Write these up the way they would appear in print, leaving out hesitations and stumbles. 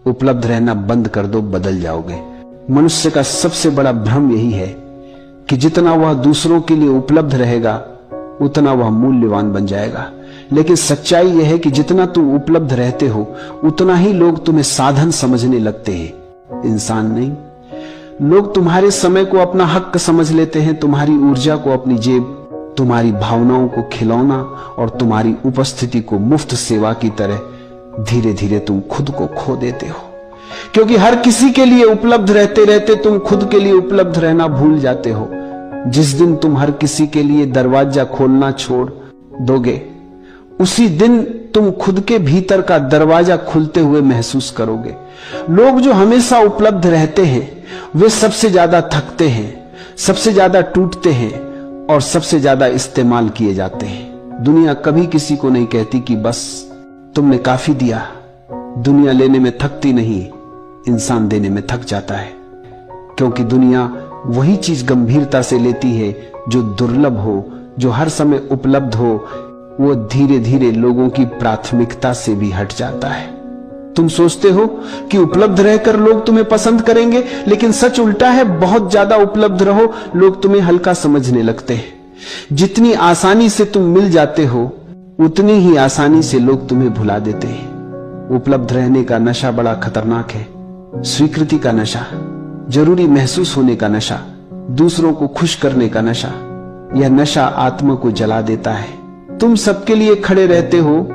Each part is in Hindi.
उपलब्ध रहना बंद कर दो, बदल जाओगे। मनुष्य का सबसे बड़ा भ्रम यही है कि जितना वह दूसरों के लिए उपलब्ध रहेगा उतना वह मूल्यवान बन जाएगा। लेकिन सच्चाई यह है कि जितना तुम उपलब्ध रहते हो उतना ही लोग तुम्हें साधन समझने लगते हैं, इंसान नहीं। लोग तुम्हारे समय को अपना हक समझ लेते हैं, तुम्हारी ऊर्जा को अपनी जेब, तुम्हारी भावनाओं को खिलौना और तुम्हारी उपस्थिति को मुफ्त सेवा की तरह धीरे धीरे तुम खुद को खो देते हो। क्योंकि हर किसी के लिए उपलब्ध रहते रहते तुम खुद के लिए उपलब्ध रहना भूल जाते हो। जिस दिन तुम हर किसी के लिए दरवाजा खोलना छोड़ दोगे उसी दिन तुम खुद के भीतर का दरवाजा खुलते हुए महसूस करोगे। लोग जो हमेशा उपलब्ध रहते हैं वे सबसे ज्यादा थकते हैं, सबसे ज्यादा टूटते हैं और सबसे ज्यादा इस्तेमाल किए जाते हैं। दुनिया कभी किसी को नहीं कहती कि बस तुमने काफी दिया। दुनिया लेने में थकती नहीं, इंसान देने में थक जाता है। क्योंकि दुनिया वही चीज गंभीरता से लेती है जो दुर्लभ हो, जो हर समय उपलब्ध हो। वो धीरे धीरे लोगों की प्राथमिकता से भी हट जाता है। तुम सोचते हो कि उपलब्ध रहकर लोग तुम्हें पसंद करेंगे, लेकिन सच उल्टा है। बहुत ज्यादा उपलब्ध रहो, लोग तुम्हें हल्का समझने लगते हैं। जितनी आसानी से तुम मिल जाते हो उतनी ही आसानी से लोग तुम्हें भुला देते हैं। उपलब्ध रहने का नशा बड़ा खतरनाक है। स्वीकृति का नशा, जरूरी महसूस होने का नशा, दूसरों को खुश करने का नशा, यह नशा आत्मा को जला देता है। तुम सबके लिए खड़े रहते हो,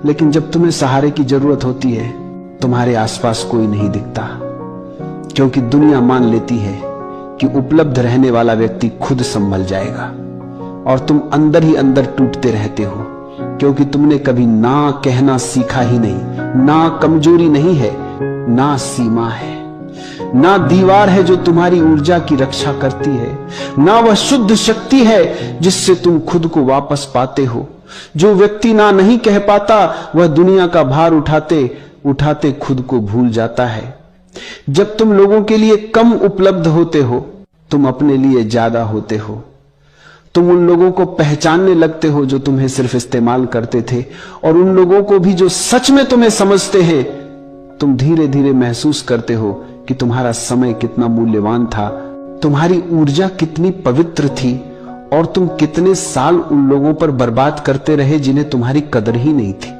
लेकिन जब तुम्हें सहारे की जरूरत होती है तुम्हारे आसपास कोई नहीं दिखता। क्योंकि दुनिया मान लेती है कि उपलब्ध रहने वाला व्यक्ति खुद संभल जाएगा और तुम अंदर ही अंदर टूटते रहते हो। क्योंकि तुमने कभी ना कहना सीखा ही नहीं। ना कमजोरी नहीं है, ना सीमा है, ना दीवार है जो तुम्हारी ऊर्जा की रक्षा करती है, ना वह शुद्ध शक्ति है जिससे तुम खुद को वापस पाते हो। जो व्यक्ति ना नहीं कह पाता वह दुनिया का भार उठाते उठाते खुद को भूल जाता है। जब तुम लोगों के लिए कम उपलब्ध होते हो तुम अपने लिए ज्यादा होते हो। तुम उन लोगों को पहचानने लगते हो जो तुम्हें सिर्फ इस्तेमाल करते थे, और उन लोगों को भी जो सच में तुम्हें समझते हैं। तुम धीरे धीरे महसूस करते हो कि तुम्हारा समय कितना मूल्यवान था, तुम्हारी ऊर्जा कितनी पवित्र थी, और तुम कितने साल उन लोगों पर बर्बाद करते रहे जिन्हें तुम्हारी कदर ही नहीं थी।